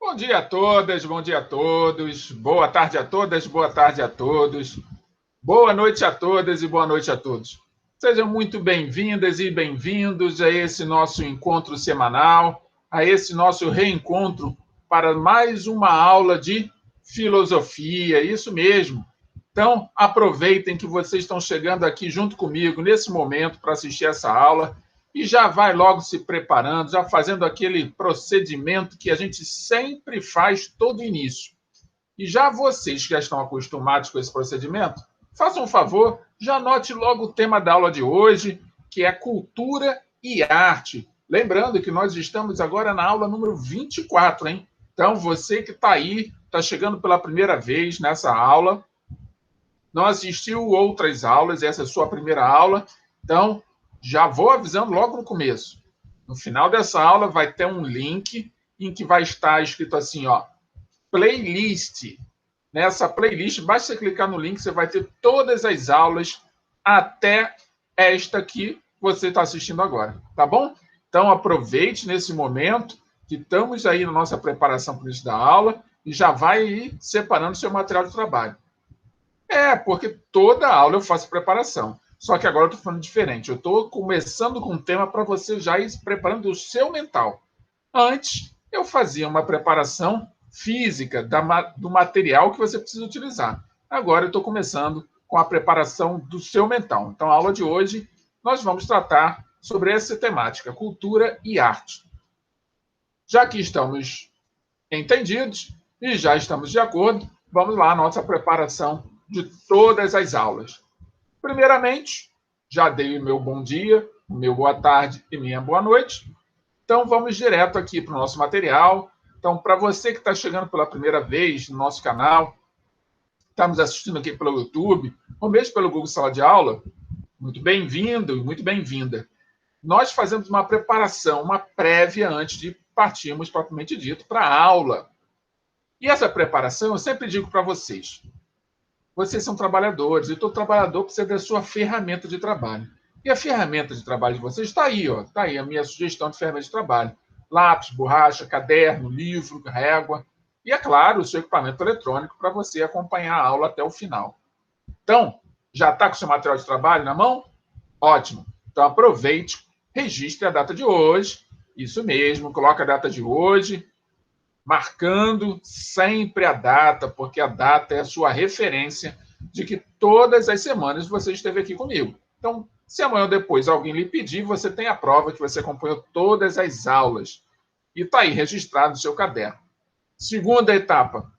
Bom dia a todas, bom dia a todos, boa tarde a todas, boa tarde a todos, boa noite a todas e boa noite a todos. Sejam muito bem-vindas e bem-vindos a esse nosso encontro semanal, a esse nosso reencontro para mais uma aula de filosofia, isso mesmo. Então, aproveitem que vocês estão chegando aqui junto comigo nesse momento para assistir essa aula e já vai logo se preparando, já fazendo aquele procedimento que a gente sempre faz todo início. E já vocês que já estão acostumados com esse procedimento, façam um favor, já anote logo o tema da aula de hoje, que é cultura e arte. Lembrando que nós estamos agora na aula número 24, hein? Então, você que está aí, está chegando pela primeira vez nessa aula, não assistiu outras aulas, essa é a sua primeira aula, então já vou avisando logo no começo. No final dessa aula vai ter um link em que vai estar escrito assim, ó, playlist. Nessa playlist, basta você clicar no link, você vai ter todas as aulas até esta que você está assistindo agora, tá bom? Então aproveite nesse momento que estamos aí na nossa preparação para o início da aula e já vai ir separando seu material de trabalho. Porque toda aula eu faço preparação. Só que agora eu estou falando diferente. Eu estou começando com um tema para você já ir preparando o seu mental. Antes, eu fazia uma preparação física do material que você precisa utilizar. Agora eu estou começando com a preparação do seu mental. Então, a aula de hoje, nós vamos tratar sobre essa temática, cultura e arte. Já que estamos entendidos e já estamos de acordo, vamos lá à nossa preparação de todas as aulas. Primeiramente, já dei o meu bom dia, o meu boa tarde e minha boa noite. Então, vamos direto aqui para o nosso material. Então, para você que está chegando pela primeira vez no nosso canal, está nos assistindo aqui pelo YouTube, ou mesmo pelo Google Sala de Aula, muito bem-vindo e muito bem-vinda. Nós fazemos uma preparação, uma prévia antes de partirmos, propriamente dito, para a aula. E essa preparação, eu sempre digo para vocês, vocês são trabalhadores, e todo trabalhador precisa da sua ferramenta de trabalho. E a ferramenta de trabalho de vocês está aí, ó. Está aí a minha sugestão de ferramenta de trabalho. Lápis, borracha, caderno, livro, régua. E, é claro, o seu equipamento eletrônico para você acompanhar a aula até o final. Então, já está com o seu material de trabalho na mão? Ótimo. Então, aproveite, registre a data de hoje. Isso mesmo, coloque a data de hoje, marcando sempre a data, porque a data é a sua referência de que todas as semanas você esteve aqui comigo. Então, se amanhã ou depois alguém lhe pedir, você tem a prova que você acompanhou todas as aulas. E está aí registrado no seu caderno. Segunda etapa,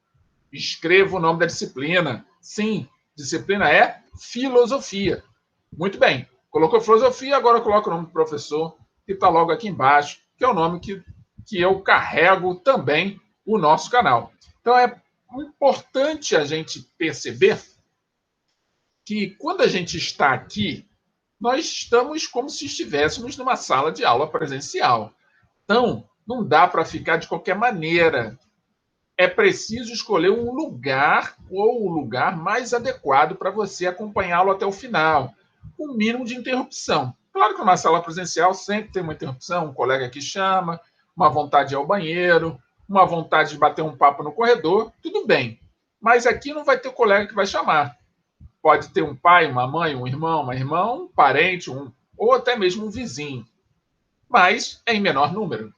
escreva o nome da disciplina. Sim, disciplina é filosofia. Muito bem, colocou filosofia, agora coloca o nome do professor, que está logo aqui embaixo, que é o nome que eu carrego também o nosso canal. Então, é importante a gente perceber que quando a gente está aqui, nós estamos como se estivéssemos numa sala de aula presencial. Então, não dá para ficar de qualquer maneira. É preciso escolher um lugar ou o lugar mais adequado para você acompanhá-lo até o final. Um mínimo de interrupção. Claro que numa sala presencial sempre tem uma interrupção, um colega que chama, uma vontade de ir ao banheiro, uma vontade de bater um papo no corredor, tudo bem. Mas aqui não vai ter o colega que vai chamar. Pode ter um pai, uma mãe, um irmão, uma irmã, um parente, ou até mesmo um vizinho. Mas é em menor número.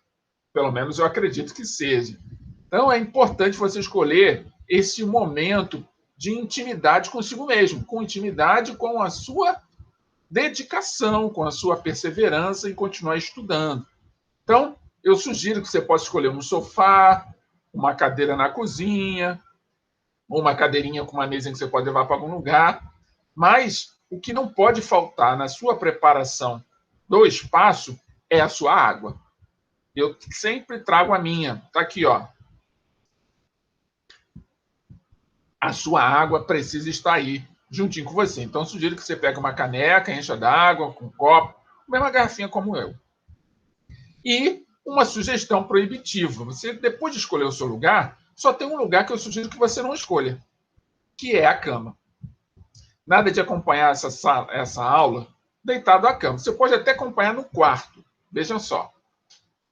Pelo menos eu acredito que seja. Então é importante você escolher esse momento de intimidade consigo mesmo, com intimidade com a sua dedicação, com a sua perseverança em continuar estudando. Então, eu sugiro que você possa escolher um sofá, uma cadeira na cozinha, ou uma cadeirinha com uma mesa que você pode levar para algum lugar. Mas o que não pode faltar na sua preparação do espaço é a sua água. Eu sempre trago a minha. Está aqui, ó. A sua água precisa estar aí, juntinho com você. Então, eu sugiro que você pegue uma caneca, encha d'água, com um copo, uma garrafinha como eu. E uma sugestão proibitiva. Você, depois de escolher o seu lugar, só tem um lugar que eu sugiro que você não escolha, que é a cama. Nada de acompanhar essa aula deitado à cama. Você pode até acompanhar no quarto. Vejam só.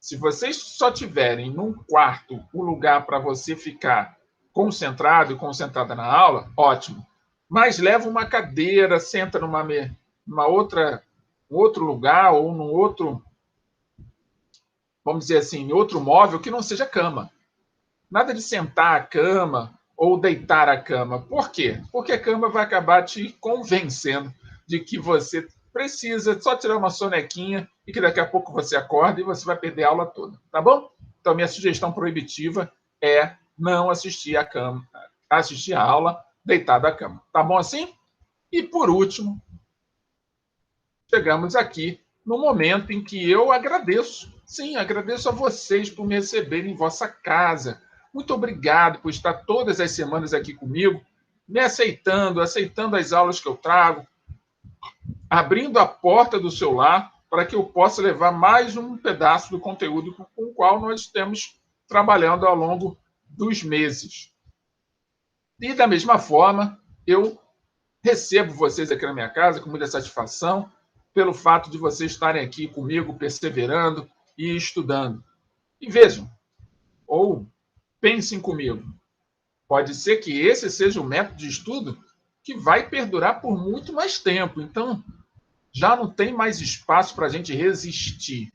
Se vocês só tiverem num quarto um lugar para você ficar concentrado e concentrada na aula, ótimo. Mas leva uma cadeira, senta numa outra, um outro lugar ou num outro, vamos dizer assim, outro móvel que não seja cama. Nada de sentar a cama ou deitar a cama. Por quê? Porque a cama vai acabar te convencendo de que você precisa só tirar uma sonequinha e que daqui a pouco você acorda e você vai perder a aula toda, tá bom? Então, minha sugestão proibitiva é não assistir assistir a aula deitado à cama. Tá bom assim? E por último, chegamos aqui no momento em que eu agradeço. Sim, agradeço a vocês por me receberem em vossa casa. Muito obrigado por estar todas as semanas aqui comigo, me aceitando as aulas que eu trago, abrindo a porta do seu lar para que eu possa levar mais um pedaço do conteúdo com o qual nós estamos trabalhando ao longo dos meses. E da mesma forma, eu recebo vocês aqui na minha casa com muita satisfação pelo fato de vocês estarem aqui comigo, perseverando e estudando. E vejam, ou pensem comigo, pode ser que esse seja o método de estudo que vai perdurar por muito mais tempo. Então, já não tem mais espaço para a gente resistir.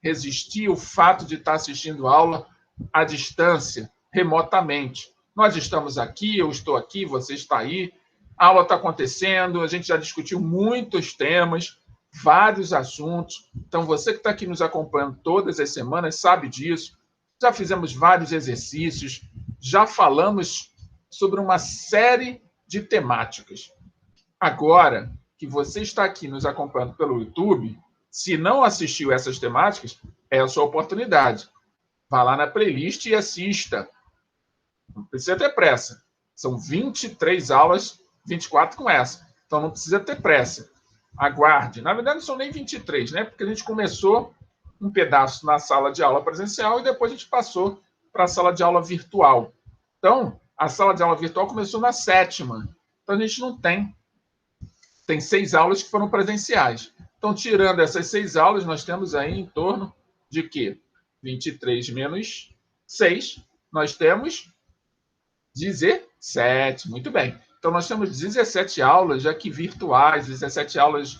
Resistir o fato de estar assistindo aula à distância, remotamente. Nós estamos aqui, eu estou aqui, você está aí, a aula está acontecendo, a gente já discutiu muitos temas, vários assuntos. Então, você que está aqui nos acompanhando todas as semanas sabe disso. Já fizemos vários exercícios, já falamos sobre uma série de temáticas. Agora que você está aqui nos acompanhando pelo YouTube, se não assistiu essas temáticas, é a sua oportunidade. Vá lá na playlist e assista. Não precisa ter pressa. São 23 aulas, 24 com essa. Então não precisa ter pressa. Aguarde. Na verdade, não são nem 23, né? Porque a gente começou um pedaço na sala de aula presencial e depois a gente passou para a sala de aula virtual. Então, a sala de aula virtual começou na 7ª. Então, a gente não tem 6 aulas que foram presenciais. Então, tirando essas 6 aulas, nós temos aí em torno de quê? 23 menos 6, nós temos 17. Muito bem. Então, nós temos 17 aulas já que virtuais, 17 aulas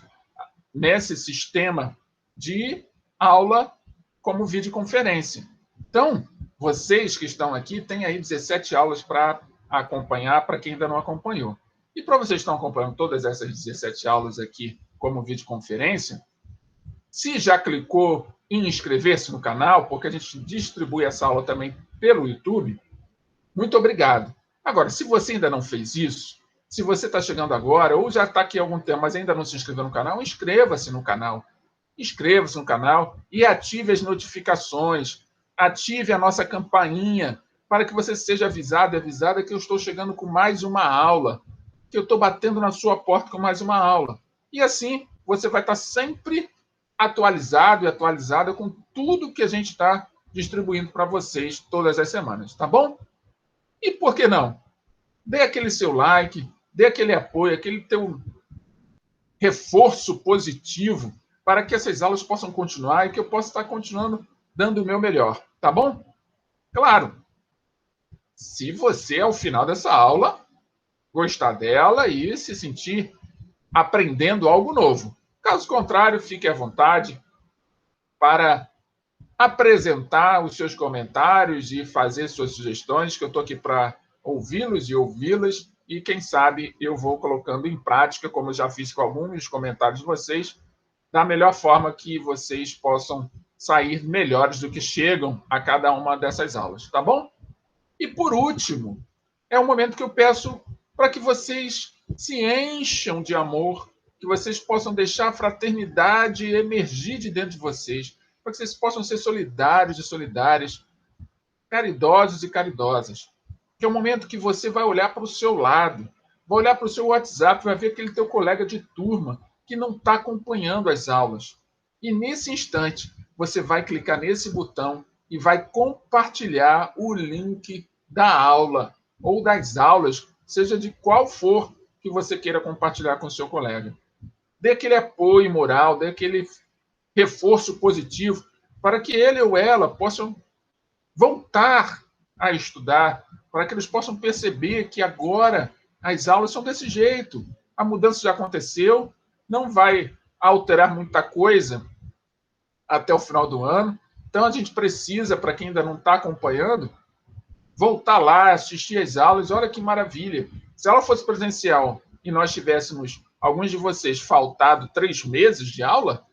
nesse sistema de aula como videoconferência. Então, vocês que estão aqui têm aí 17 aulas para acompanhar, para quem ainda não acompanhou. E para vocês que estão acompanhando todas essas 17 aulas aqui como videoconferência, se já clicou em inscrever-se no canal, porque a gente distribui essa aula também pelo YouTube, muito obrigado. Agora, se você ainda não fez isso, se você está chegando agora ou já está aqui há algum tempo, mas ainda não se inscreveu no canal, inscreva-se no canal. Inscreva-se no canal e ative as notificações. Ative a nossa campainha para que você seja avisado e avisada que eu estou chegando com mais uma aula, que eu estou batendo na sua porta com mais uma aula. E assim, você vai estar sempre atualizado e atualizada com tudo que a gente está distribuindo para vocês todas as semanas, tá bom? E por que não? Dê aquele seu like, dê aquele apoio, aquele teu reforço positivo para que essas aulas possam continuar e que eu possa estar continuando dando o meu melhor, tá bom? Claro, se você, ao final dessa aula, gostar dela e se sentir aprendendo algo novo. Caso contrário, fique à vontade para apresentar os seus comentários e fazer suas sugestões, que eu estou aqui para ouvi-los e ouvi-las, e quem sabe eu vou colocando em prática, como eu já fiz com alguns comentários de vocês, da melhor forma que vocês possam sair melhores do que chegam a cada uma dessas aulas, tá bom? E por último, é o momento que eu peço para que vocês se encham de amor, que vocês possam deixar a fraternidade emergir de dentro de vocês, para que vocês possam ser solidários e solidárias, caridosos e caridosas. Que é o momento que você vai olhar para o seu lado, vai olhar para o seu WhatsApp, vai ver aquele teu colega de turma que não está acompanhando as aulas. E nesse instante, você vai clicar nesse botão e vai compartilhar o link da aula ou das aulas, seja de qual for que você queira compartilhar com o seu colega. Dê aquele apoio moral, dê aquele reforço positivo para que ele ou ela possam voltar a estudar, para que eles possam perceber que agora as aulas são desse jeito. A mudança já aconteceu, não vai alterar muita coisa até o final do ano. Então, a gente precisa, para quem ainda não está acompanhando, voltar lá, assistir às aulas. Olha que maravilha. Se ela fosse presencial e nós tivéssemos, alguns de vocês, faltado 3 meses de aula,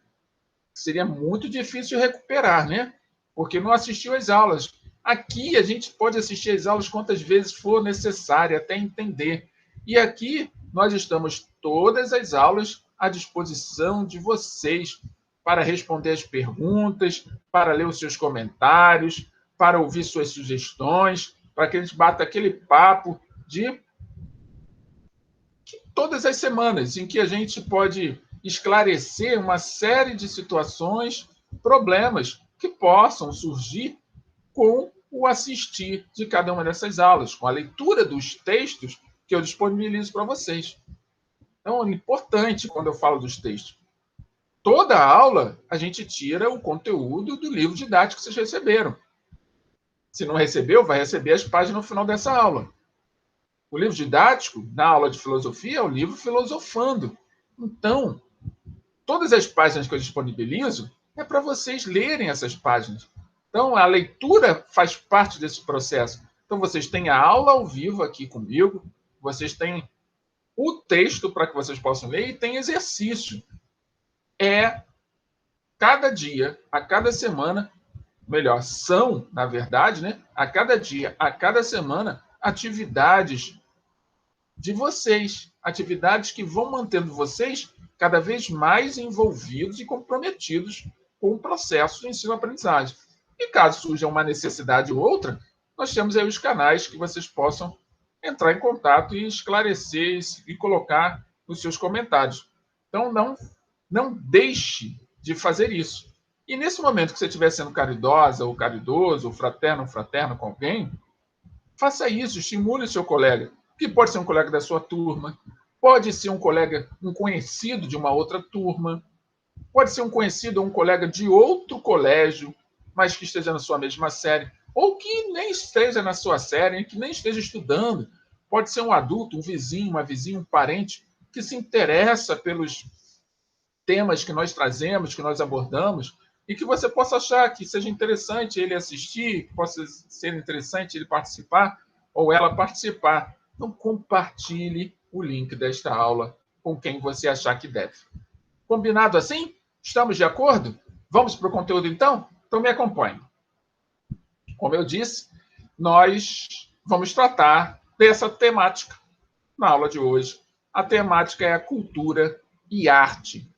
seria muito difícil recuperar, né? Porque não assistiu às aulas. Aqui a gente pode assistir às aulas quantas vezes for necessário, até entender. E aqui nós estamos todas as aulas à disposição de vocês para responder as perguntas, para ler os seus comentários, para ouvir suas sugestões, para que a gente bata aquele papo de todas as semanas, em que a gente pode esclarecer uma série de situações, problemas que possam surgir com o assistir de cada uma dessas aulas, com a leitura dos textos que eu disponibilizo para vocês. Então, é importante quando eu falo dos textos. Toda aula, a gente tira o conteúdo do livro didático que vocês receberam. Se não recebeu, vai receber as páginas no final dessa aula. O livro didático, na aula de filosofia, é o livro Filosofando. Então, todas as páginas que eu disponibilizo é para vocês lerem essas páginas. Então, a leitura faz parte desse processo. Então, vocês têm a aula ao vivo aqui comigo, vocês têm o texto para que vocês possam ler e tem exercício. É cada dia, a cada semana, melhor, são, na verdade, né? A cada dia, a cada semana, atividades de vocês, atividades que vão mantendo vocês cada vez mais envolvidos e comprometidos com o processo de ensino-aprendizagem. E caso surja uma necessidade ou outra, nós temos aí os canais que vocês possam entrar em contato e esclarecer e colocar os seus comentários. Então, não deixe de fazer isso. E nesse momento que você estiver sendo caridosa ou caridoso, ou fraterno com alguém, faça isso, estimule o seu colega, que pode ser um colega da sua turma, pode ser um colega, um conhecido de uma outra turma, pode ser um conhecido ou um colega de outro colégio, mas que esteja na sua mesma série, ou que nem esteja na sua série, que nem esteja estudando. Pode ser um adulto, um vizinho, uma vizinha, um parente, que se interessa pelos temas que nós trazemos, que nós abordamos, e que você possa achar que seja interessante ele assistir, que possa ser interessante ele participar, ou ela participar. Então, compartilhe o link desta aula com quem você achar que deve. Combinado assim? Estamos de acordo? Vamos para o conteúdo, então? Então, me acompanhe. Como eu disse, nós vamos tratar dessa temática na aula de hoje. A temática é a cultura e arte.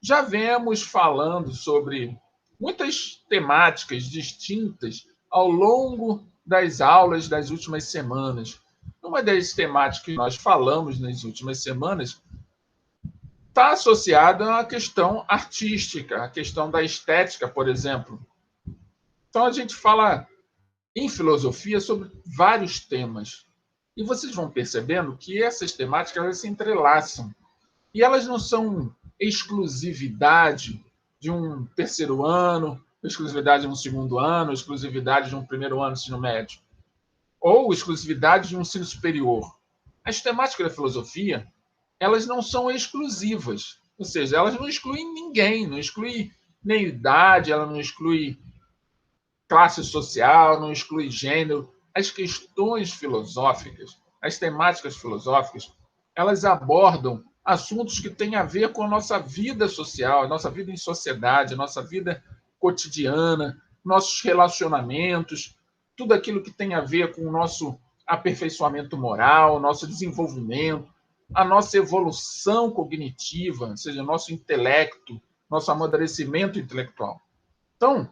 Já vemos falando sobre muitas temáticas distintas ao longo das aulas das últimas semanas. Uma das temáticas que nós falamos nas últimas semanas está associada à questão artística, à questão da estética, por exemplo. Então, a gente fala em filosofia sobre vários temas. E vocês vão percebendo que essas temáticas elas se entrelaçam. E elas não são exclusividade de um terceiro ano, exclusividade de um segundo ano, exclusividade de um primeiro ano de ensino médio, ou exclusividade de um ensino superior. As temáticas da filosofia, elas não são exclusivas, ou seja, elas não excluem ninguém, não exclui nem idade, ela não exclui classe social, não exclui gênero. As questões filosóficas, as temáticas filosóficas, elas abordam assuntos que têm a ver com a nossa vida social, a nossa vida em sociedade, a nossa vida cotidiana, nossos relacionamentos, tudo aquilo que tem a ver com o nosso aperfeiçoamento moral, nosso desenvolvimento, a nossa evolução cognitiva, ou seja, nosso intelecto, nosso amadurecimento intelectual. Então,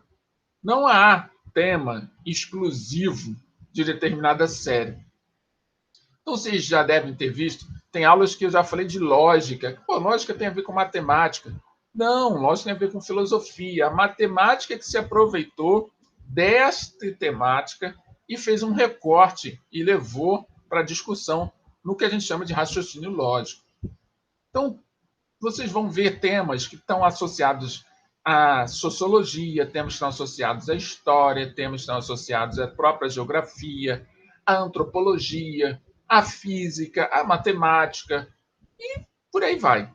não há tema exclusivo de determinada série. Então, vocês já devem ter visto, tem aulas que eu já falei de lógica. Pô, lógica tem a ver com matemática. Não, lógica tem a ver com filosofia. A matemática que se aproveitou desta temática e fez um recorte e levou para a discussão no que a gente chama de raciocínio lógico. Então, vocês vão ver temas que estão associados a sociologia, temas que estão associados à história, temas que estão associados à própria geografia, à antropologia, à física, à matemática, e por aí vai.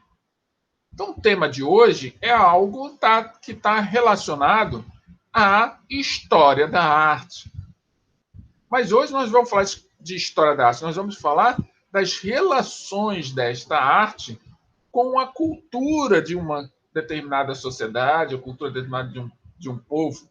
Então, o tema de hoje é algo que está relacionado à história da arte. Mas hoje nós vamos falar de história da arte, nós vamos falar das relações desta arte com a cultura de uma determinada sociedade, a cultura determinada de um povo,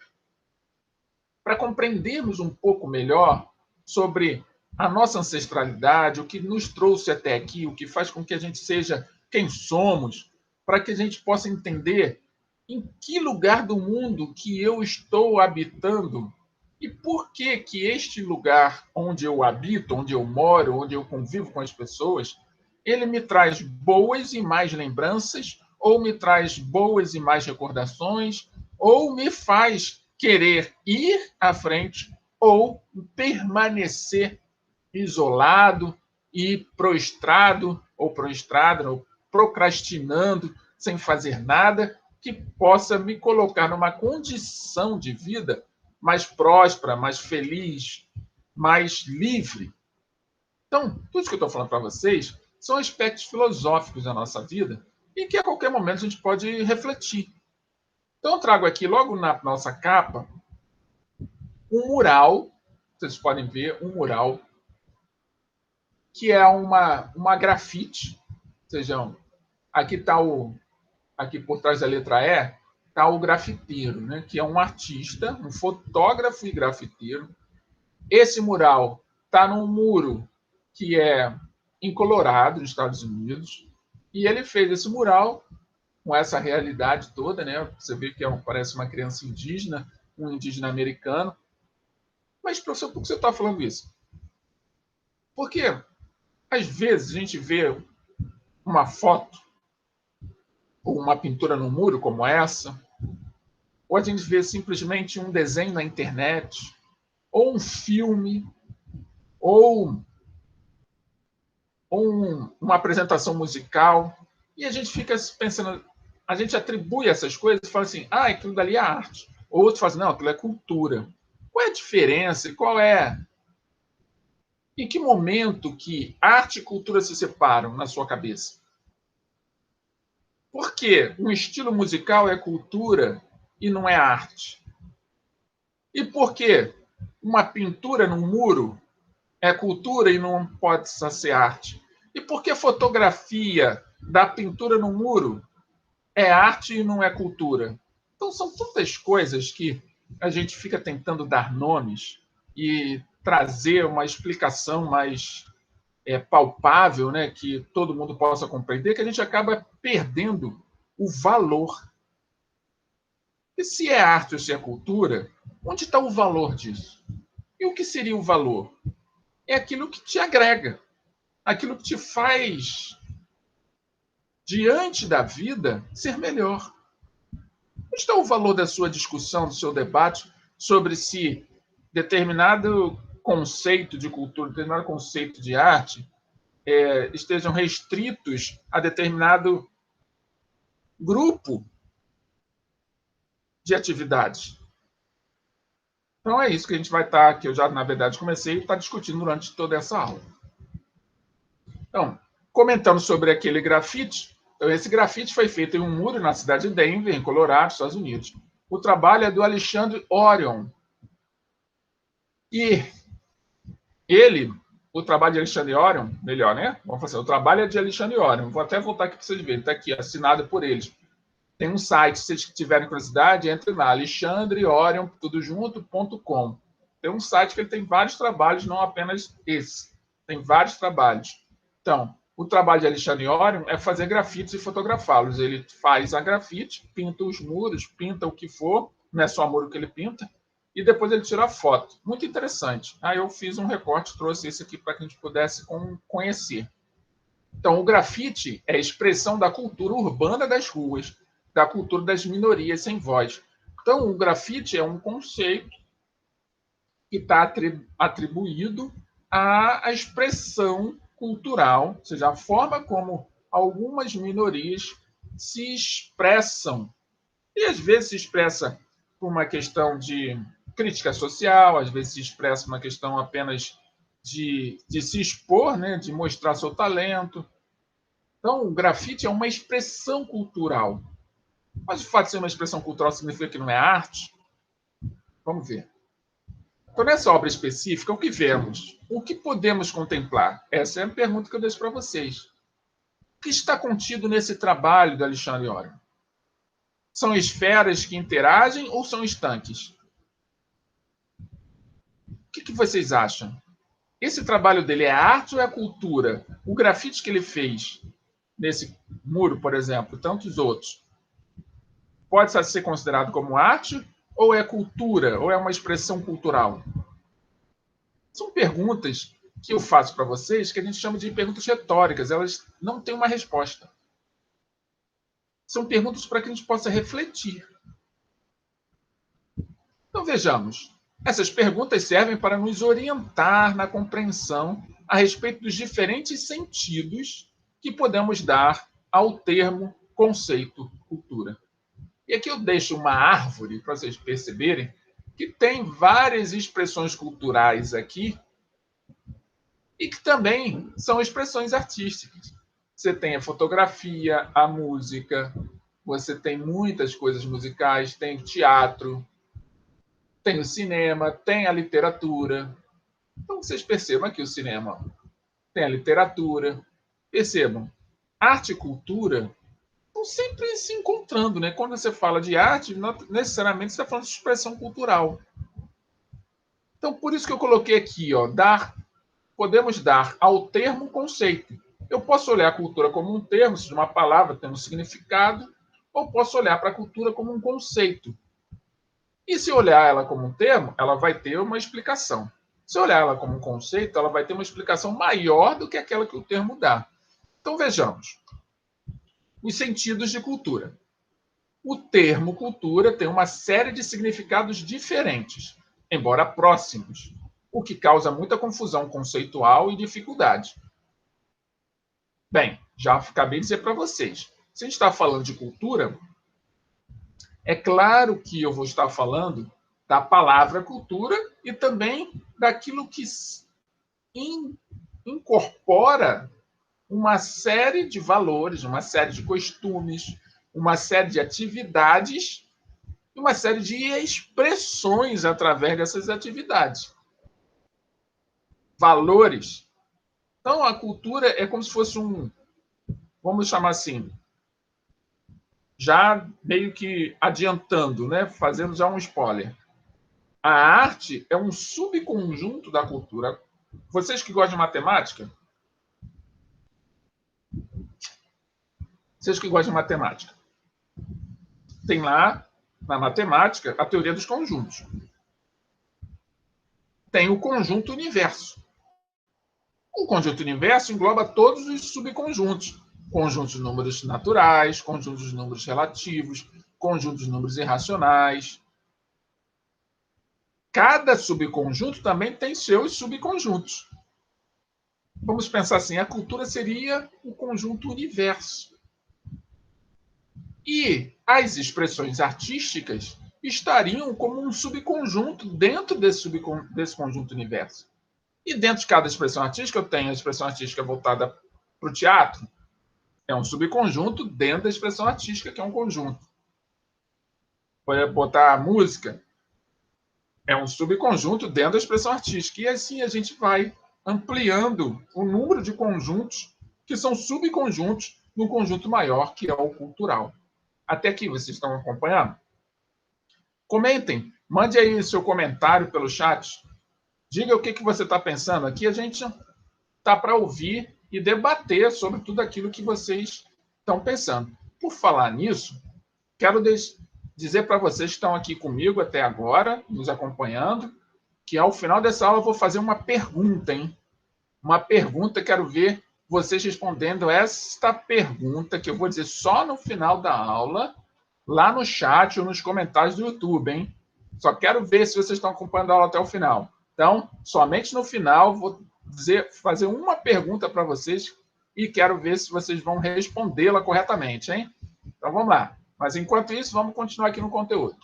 para compreendermos um pouco melhor sobre a nossa ancestralidade, o que nos trouxe até aqui, o que faz com que a gente seja quem somos, para que a gente possa entender em que lugar do mundo que eu estou habitando e por que que este lugar onde eu habito, onde eu moro, onde eu convivo com as pessoas, ele me traz boas e mais lembranças, ou me traz boas e mais recordações, ou me faz querer ir à frente ou permanecer isolado e prostrado ou prostrada ou procrastinando sem fazer nada que possa me colocar numa condição de vida mais próspera, mais feliz, mais livre. Então, tudo isso que eu estou falando para vocês são aspectos filosóficos da nossa vida e que a qualquer momento a gente pode refletir. Então, eu trago aqui, logo na nossa capa, um mural, vocês podem ver, um mural, que é uma grafite. Sejam, aqui está aqui por trás da letra E, está o grafiteiro, né? Que é um artista, um fotógrafo e grafiteiro. Esse mural está num muro que é em Colorado, nos Estados Unidos, e ele fez esse mural com essa realidade toda, né? Você vê que parece uma criança indígena, um indígena americano. Mas, professor, por que você está falando isso? Porque, às vezes, a gente vê uma foto ou uma pintura no muro como essa, ou a gente vê simplesmente um desenho na internet, ou um filme, ou uma apresentação musical, e a gente fica pensando, a gente atribui essas coisas e fala assim, aquilo dali é arte. Ou outro fala assim, não, aquilo é cultura. Qual é a diferença? Qual é? Em que momento que arte e cultura se separam na sua cabeça? Por que um estilo musical é cultura e não é arte? E por que uma pintura num muro é cultura e não pode ser arte? E por que a fotografia da pintura no muro é arte e não é cultura? Então, são tantas coisas que a gente fica tentando dar nomes e trazer uma explicação mais palpável, né, que todo mundo possa compreender, que a gente acaba perdendo o valor. E se é arte ou se é cultura, onde está o valor disso? E o que seria o valor? É aquilo que te agrega, aquilo que te faz, diante da vida, ser melhor. Onde está o valor da sua discussão, do seu debate sobre se determinado conceito de cultura, determinado conceito de arte estejam restritos a determinado grupo de atividades? Então é isso que a gente vai estar, que eu já, na verdade, comecei a estar discutindo durante toda essa aula. Então, comentando sobre aquele grafite, então, esse grafite foi feito em um muro na cidade de Denver, em Colorado, Estados Unidos. O trabalho é do Alexandre Orion. E o trabalho de Alexandre Orion, melhor, né? Vamos fazer, o trabalho é de Alexandre Orion. Vou até voltar aqui para vocês verem. Está aqui, assinado por eles. Tem um site, se vocês tiverem curiosidade, entre lá, alexandreorion, tudo junto.com. Tem um site que ele tem vários trabalhos, não apenas esse. Tem vários trabalhos. Então, o trabalho de Alexandre Orion é fazer grafites e fotografá-los. Ele faz a grafite, pinta os muros, pinta o que for, não é só muro que ele pinta, e depois ele tira a foto. Muito interessante. Aí eu fiz um recorte, trouxe esse aqui para que a gente pudesse conhecer. Então, o grafite é a expressão da cultura urbana das ruas, da cultura das minorias sem voz. Então, o grafite é um conceito que está atribuído à expressão cultural, ou seja, a forma como algumas minorias se expressam E às vezes se expressa por uma questão de crítica social, às vezes se expressa uma questão apenas de se expor, né? De mostrar seu talento. Então, o grafite é uma expressão cultural. Mas o fato de ser uma expressão cultural significa que não é arte? Vamos ver. Então, nessa obra específica, o que vemos? O que podemos contemplar? Essa é a pergunta que eu deixo para vocês. O que está contido nesse trabalho do Alexandre Oren? São esferas que interagem ou são estanques? O que vocês acham? Esse trabalho dele é arte ou é cultura? O grafite que ele fez nesse muro, por exemplo, tantos outros, pode ser considerado como arte ou é cultura, ou é uma expressão cultural? São perguntas que eu faço para vocês que a gente chama de perguntas retóricas. Elas não têm uma resposta. São perguntas para que a gente possa refletir. Então, vejamos. Essas perguntas servem para nos orientar na compreensão a respeito dos diferentes sentidos que podemos dar ao termo conceito cultura. E aqui eu deixo uma árvore para vocês perceberem que tem várias expressões culturais aqui e que também são expressões artísticas. Você tem a fotografia, a música, você tem muitas coisas musicais, tem teatro, tem o cinema, tem a literatura. Então vocês percebam que o cinema tem a literatura. Percebam, arte e cultura estão sempre se encontrando, né? Quando você fala de arte, não necessariamente você está falando de expressão cultural. Então, por isso que eu coloquei aqui, ó, podemos dar ao termo conceito. Eu posso olhar a cultura como um termo, seja uma palavra, tem um significado, ou posso olhar para a cultura como um conceito. E se olhar ela como um termo, ela vai ter uma explicação. Se olhar ela como um conceito, ela vai ter uma explicação maior do que aquela que o termo dá. Então, vejamos. Os sentidos de cultura. O termo cultura tem uma série de significados diferentes, embora próximos, o que causa muita confusão conceitual e dificuldade. Bem, já acabei de dizer para vocês. Se a gente está falando de cultura, é claro que eu vou estar falando da palavra cultura e também daquilo que incorpora uma série de valores, uma série de costumes, uma série de atividades e uma série de expressões através dessas atividades. Valores. Então, a cultura é como se fosse vamos chamar assim, já meio que adiantando, né? Fazendo já um spoiler. A arte é um subconjunto da cultura. Vocês que gostam de matemática? Vocês que gostam de matemática? Tem lá, na matemática, a teoria dos conjuntos. Tem o conjunto universo. O conjunto universo engloba todos os subconjuntos. Conjuntos de números naturais, conjuntos de números relativos, conjuntos de números irracionais. Cada subconjunto também tem seus subconjuntos. Vamos pensar assim, a cultura seria o conjunto universo. E as expressões artísticas estariam como um subconjunto dentro desse conjunto universo. E dentro de cada expressão artística, eu tenho a expressão artística voltada para o teatro. É um subconjunto dentro da expressão artística, que é um conjunto. Pode botar a música. É um subconjunto dentro da expressão artística. E assim a gente vai ampliando o número de conjuntos que são subconjuntos no conjunto maior, que é o cultural. Até aqui, vocês estão acompanhando? Comentem. Mande aí seu comentário pelo chat. Diga o que você está pensando. Aqui a gente está para ouvir e debater sobre tudo aquilo que vocês estão pensando. Por falar nisso, quero dizer para vocês que estão aqui comigo até agora, nos acompanhando, que ao final dessa aula eu vou fazer uma pergunta, hein? Uma pergunta, quero ver vocês respondendo esta pergunta, que eu vou dizer só no final da aula, lá no chat ou nos comentários do YouTube, hein? Só quero ver se vocês estão acompanhando a aula até o final. Então, somente no final, vou fazer uma pergunta para vocês e quero ver se vocês vão respondê-la corretamente, hein? Então, vamos lá. Mas, enquanto isso, vamos continuar aqui no conteúdo.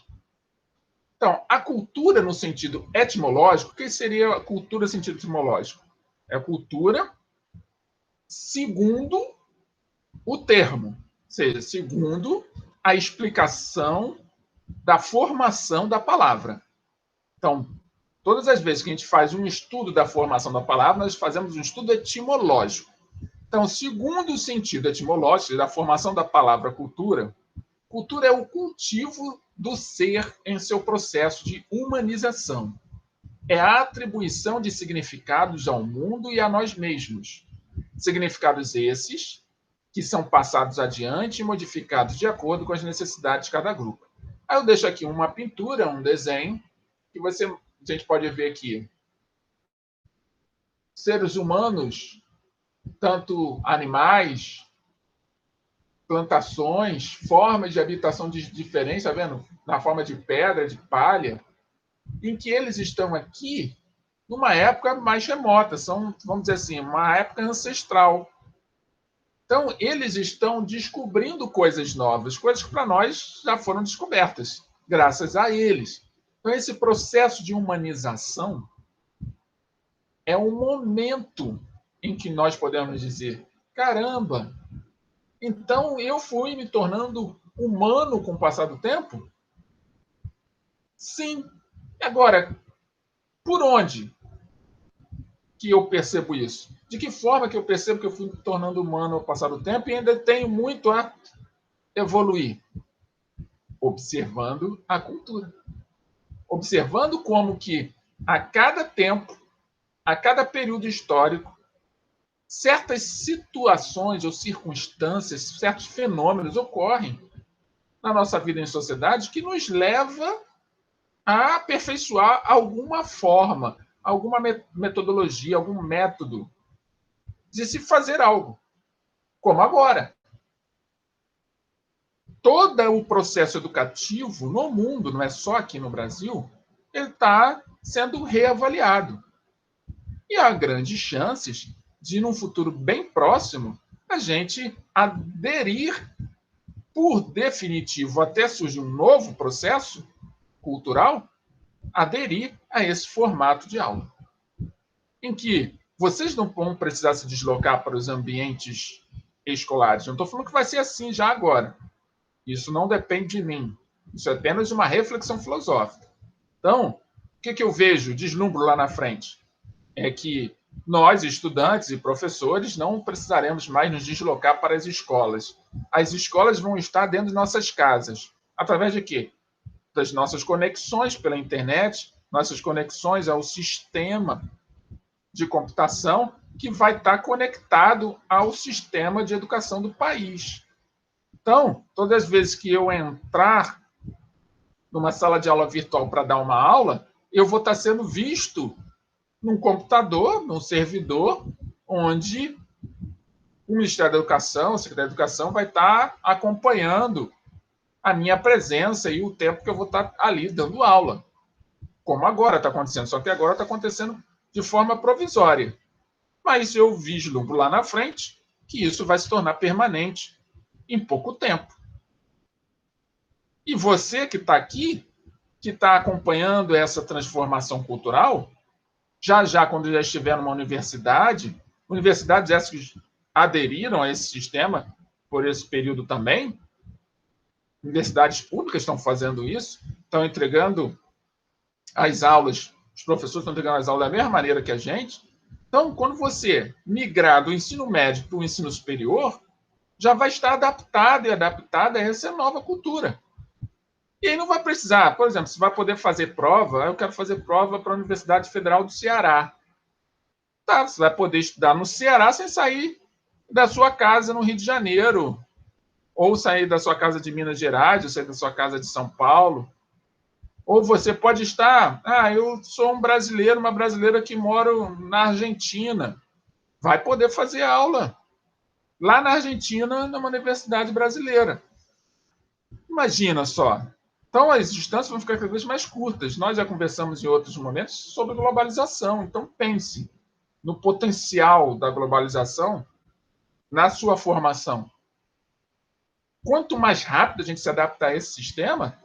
Então, a cultura no sentido etimológico, o que seria a cultura no sentido etimológico? É a cultura segundo o termo, ou seja, segundo a explicação da formação da palavra. Então, todas as vezes que a gente faz um estudo da formação da palavra, nós fazemos um estudo etimológico. Então, segundo o sentido etimológico da formação da palavra cultura, cultura é o cultivo do ser em seu processo de humanização. É a atribuição de significados ao mundo e a nós mesmos. Significados esses que são passados adiante e modificados de acordo com as necessidades de cada grupo. Aí eu deixo aqui uma pintura, um desenho, que a gente pode ver aqui. Seres humanos, tanto animais, plantações, formas de habitação diferentes, tá vendo? Na forma de pedra, de palha, em que eles estão aqui numa época mais remota, vamos dizer assim, uma época ancestral. Então, eles estão descobrindo coisas novas, coisas que para nós já foram descobertas, graças a eles. Então, esse processo de humanização é um momento em que nós podemos dizer: caramba, então eu fui me tornando humano com o passar do tempo? Sim. Agora, por onde que eu percebo isso? De que forma que eu percebo que eu fui me tornando humano ao passar do tempo e ainda tenho muito a evoluir? Observando a cultura. Observando como que a cada tempo, a cada período histórico, certas situações ou circunstâncias, certos fenômenos ocorrem na nossa vida em sociedade que nos leva a aperfeiçoar alguma forma, alguma metodologia, algum método de se fazer algo. Como agora. Todo o processo educativo no mundo, não é só aqui no Brasil, ele está sendo reavaliado. E há grandes chances de, num futuro bem próximo, a gente aderir, por definitivo, até surgir um novo processo cultural, aderir a esse formato de aula. Em que vocês não vão precisar se deslocar para os ambientes escolares. Não estou falando que vai ser assim já agora. Isso não depende de mim. Isso é apenas uma reflexão filosófica. Então, o que eu vejo, deslumbro lá na frente? É que nós, estudantes e professores, não precisaremos mais nos deslocar para as escolas. As escolas vão estar dentro de nossas casas. Através de quê? Das nossas conexões pela internet, nossas conexões ao sistema de computação que vai estar conectado ao sistema de educação do país. Então, todas as vezes que eu entrar numa sala de aula virtual para dar uma aula, eu vou estar sendo visto num computador, num servidor, onde o Ministério da Educação, o Secretário da Educação, vai estar acompanhando a minha presença e o tempo que eu vou estar ali dando aula. Como agora está acontecendo, só que agora está acontecendo de forma provisória. Mas eu vislumbro lá na frente que isso vai se tornar permanente em pouco tempo. E você que está aqui, que está acompanhando essa transformação cultural, já quando já estiver numa universidade, universidades essas que aderiram a esse sistema por esse período também, universidades públicas estão fazendo isso, estão entregando as aulas, os professores estão entregando as aulas da mesma maneira que a gente. Então, quando você migrar do ensino médio para o ensino superior, já vai estar adaptado e adaptada a essa nova cultura. E aí não vai precisar, por exemplo, você vai poder fazer prova, eu quero fazer prova para a Universidade Federal do Ceará. Tá, você vai poder estudar no Ceará sem sair da sua casa no Rio de Janeiro, ou sair da sua casa de Minas Gerais, ou sair da sua casa de São Paulo. Ou você pode estar, eu sou um brasileiro, uma brasileira que moro na Argentina. Vai poder fazer aula lá na Argentina, numa universidade brasileira. Imagina só. Então, as distâncias vão ficar cada vez mais curtas. Nós já conversamos em outros momentos sobre globalização. Então, pense no potencial da globalização na sua formação. quanto mais rápido a gente se adaptar a esse sistema,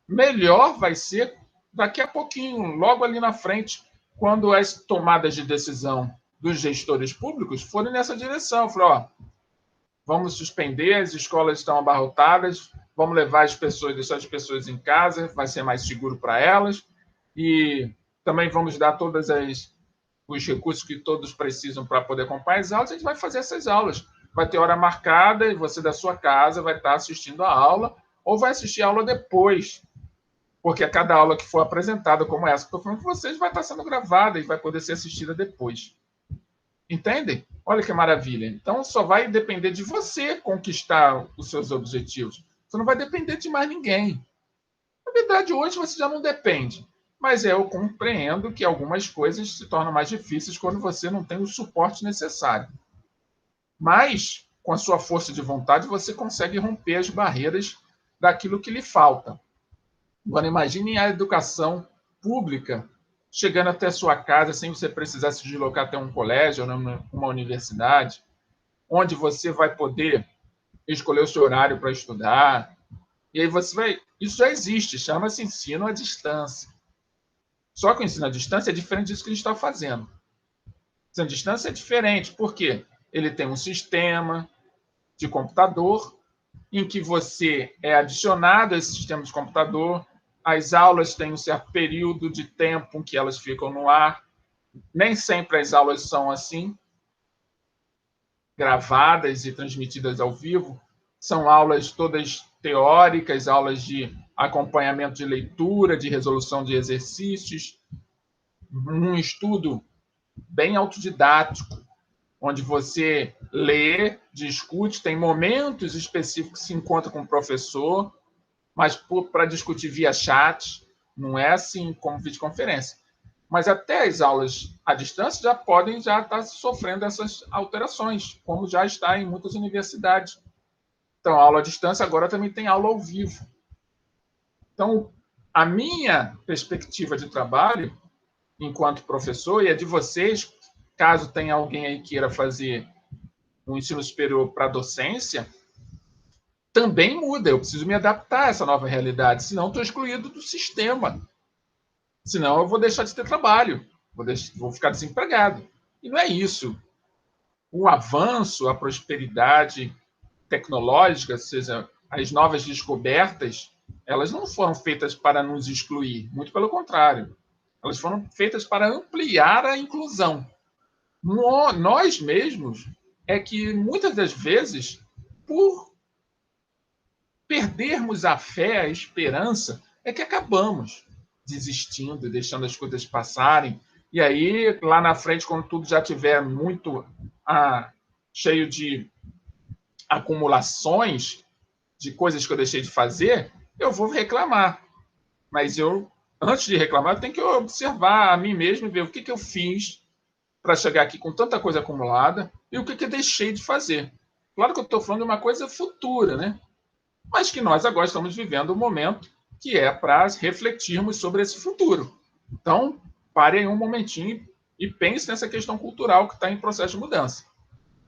melhor vai ser daqui a pouquinho, logo ali na frente, quando as tomadas de decisão dos gestores públicos forem nessa direção. Falar, ó, vamos suspender, as escolas estão abarrotadas, vamos levar as pessoas, deixar as pessoas em casa, vai ser mais seguro para elas, e também vamos dar todos os recursos que todos precisam para poder acompanhar as aulas, a gente vai fazer essas aulas. Vai ter hora marcada e você da sua casa vai estar assistindo a aula ou vai assistir a aula depois, porque a cada aula que for apresentada, como essa que estou falando com vocês, vai estar sendo gravada e vai poder ser assistida depois. Entendem? Olha que maravilha. Então, só vai depender de você conquistar os seus objetivos. Você não vai depender de mais ninguém. Na verdade, hoje você já não depende. Mas eu compreendo que algumas coisas se tornam mais difíceis quando você não tem o suporte necessário. Mas, com a sua força de vontade, você consegue romper as barreiras daquilo que lhe falta. Agora, imagine a educação pública chegando até a sua casa sem você precisar se deslocar até um colégio ou uma universidade, onde você vai poder escolher o seu horário para estudar. E aí você vai. Isso já existe, chama-se ensino à distância. Só que o ensino à distância é diferente disso que a gente está fazendo. O ensino à distância é diferente, por quê? Ele tem um sistema de computador em que você é adicionado a esse sistema de computador. As aulas têm um certo período de tempo em que elas ficam no ar. Nem sempre as aulas são assim, gravadas e transmitidas ao vivo. São aulas todas teóricas, aulas de acompanhamento de leitura, de resolução de exercícios, um estudo bem autodidático, onde você lê, discute, tem momentos específicos que se encontra com o professor, mas para discutir via chat, não é assim como videoconferência. Mas até as aulas à distância já podem estar sofrendo essas alterações, como já está em muitas universidades. Então, a aula à distância agora também tem aula ao vivo. Então, a minha perspectiva de trabalho, enquanto professor, e a de vocês, caso tenha alguém aí queira fazer um ensino superior para docência, também muda. Eu preciso me adaptar a essa nova realidade, senão estou excluído do sistema. Senão eu vou deixar de ter trabalho, vou ficar desempregado. E não é isso. O avanço, a prosperidade tecnológica, ou seja, as novas descobertas, elas não foram feitas para nos excluir, muito pelo contrário. Elas foram feitas para ampliar a inclusão. Nós mesmos é que, muitas das vezes, por perdermos a fé, a esperança, é que acabamos desistindo, deixando as coisas passarem. E aí, lá na frente, quando tudo já tiver muito cheio de acumulações de coisas que eu deixei de fazer, eu vou reclamar. Mas antes de reclamar, eu tenho que observar a mim mesmo e ver o que eu fiz para chegar aqui com tanta coisa acumulada e o que eu deixei de fazer. Claro que eu estou falando de uma coisa futura, né? Mas que nós agora estamos vivendo um momento que é para refletirmos sobre esse futuro. Então, parem um momentinho e pense nessa questão cultural que está em processo de mudança.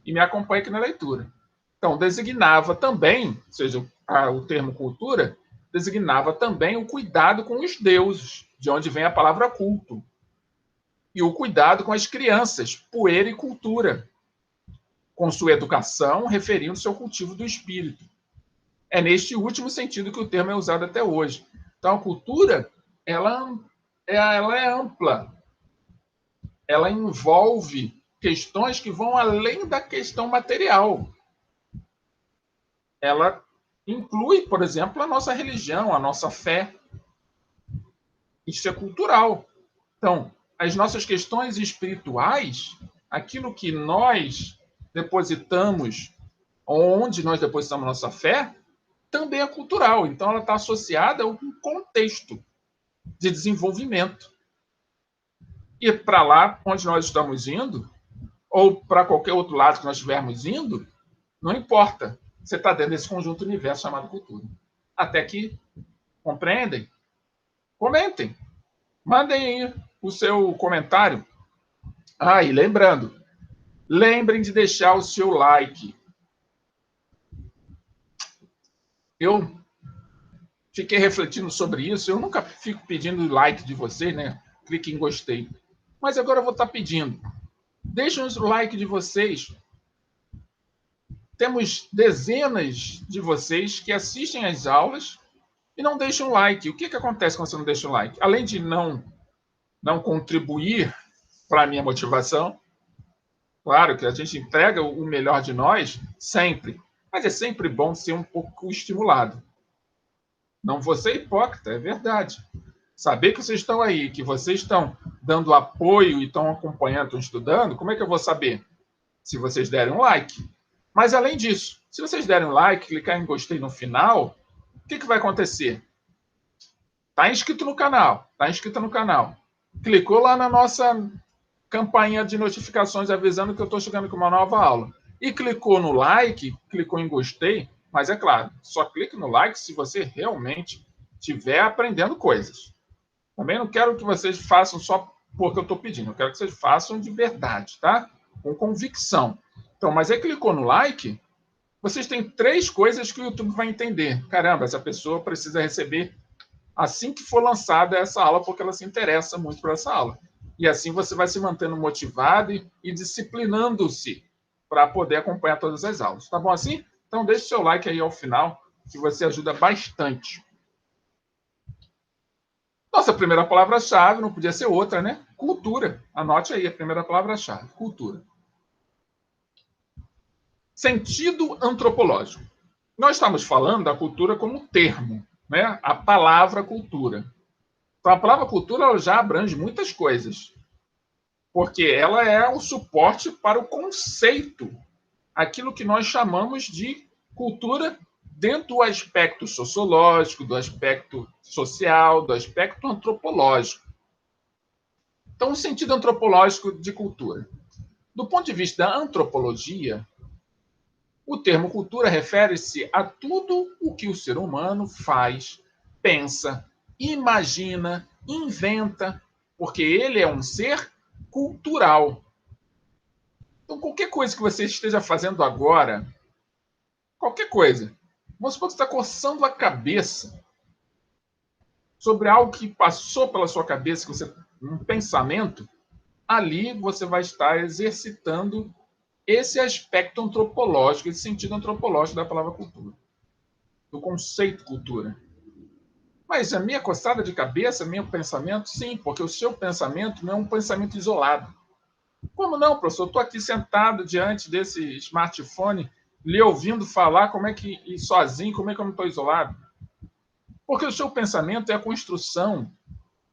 E me acompanhe aqui na leitura. Então, designava também, ou seja, o termo cultura, designava também o cuidado com os deuses, de onde vem a palavra culto. E o cuidado com as crianças, puericultura, com sua educação, referindo-se ao cultivo do espírito. É neste último sentido que o termo é usado até hoje. Então, a cultura, ela é ampla. Ela envolve questões que vão além da questão material. Ela inclui, por exemplo, a nossa religião, a nossa fé. Isso é cultural. Então, as nossas questões espirituais, aquilo que nós depositamos, onde nós depositamos nossa fé, também é cultural. Então, ela está associada a um contexto de desenvolvimento. E para lá onde nós estamos indo, ou para qualquer outro lado que nós estivermos indo, não importa. Você está dentro desse conjunto universo chamado cultura. Até que compreendem? Comentem. Mandem aí o seu comentário. E lembrando, lembrem de deixar o seu like. Eu fiquei refletindo sobre isso. Eu nunca fico pedindo like de vocês, né? Clique em gostei. Mas agora eu vou estar pedindo. Deixem o like de vocês. Temos dezenas de vocês que assistem às aulas e não deixam like. O que acontece quando você não deixa o like? Além de não contribuir para a minha motivação, claro que a gente entrega o melhor de nós sempre, mas é sempre bom ser um pouco estimulado. Não vou ser hipócrita, é verdade. Saber que vocês estão aí, que vocês estão dando apoio e estão acompanhando, estão estudando, como é que eu vou saber? Se vocês derem um like. Mas, além disso, se vocês derem um like, clicar em gostei no final, o que vai acontecer? Está inscrito no canal, está inscrito no canal. Clicou lá na nossa campainha de notificações avisando que eu estou chegando com uma nova aula. E clicou no like, clicou em gostei, mas é claro, só clique no like se você realmente estiver aprendendo coisas. Também não quero que vocês façam só porque eu estou pedindo, eu quero que vocês façam de verdade, tá? Com convicção. Então, mas aí clicou no like, vocês têm 3 coisas que o YouTube vai entender. Caramba, essa pessoa precisa receber assim que for lançada essa aula, porque ela se interessa muito por essa aula. E assim você vai se mantendo motivado e disciplinando-se para poder acompanhar todas as aulas. Tá bom assim? Então deixe seu like aí ao final, que você ajuda bastante. Nossa primeira palavra-chave não podia ser outra, né? Cultura. Anote aí a primeira palavra-chave. Cultura. Sentido antropológico. Nós estamos falando da cultura como termo, né? A palavra cultura. Então, a palavra cultura ela já abrange muitas coisas, porque ela é o suporte para o conceito, aquilo que nós chamamos de cultura dentro do aspecto sociológico, do aspecto social, do aspecto antropológico. Então, o sentido antropológico de cultura. Do ponto de vista da antropologia, o termo cultura refere-se a tudo o que o ser humano faz, pensa, imagina, inventa, porque ele é um ser cultural. Então, qualquer coisa que você esteja fazendo agora, qualquer coisa, vamos supor que você está coçando a cabeça sobre algo que passou pela sua cabeça, que você, um pensamento, ali você vai estar exercitando esse aspecto antropológico, esse sentido antropológico da palavra cultura, do conceito cultura. Mas a minha coçada de cabeça, meu pensamento, sim, porque o seu pensamento não é um pensamento isolado. Como não, professor? Estou aqui sentado diante desse smartphone, lhe ouvindo falar, como é que, e sozinho, como é que eu não estou isolado? Porque o seu pensamento é a construção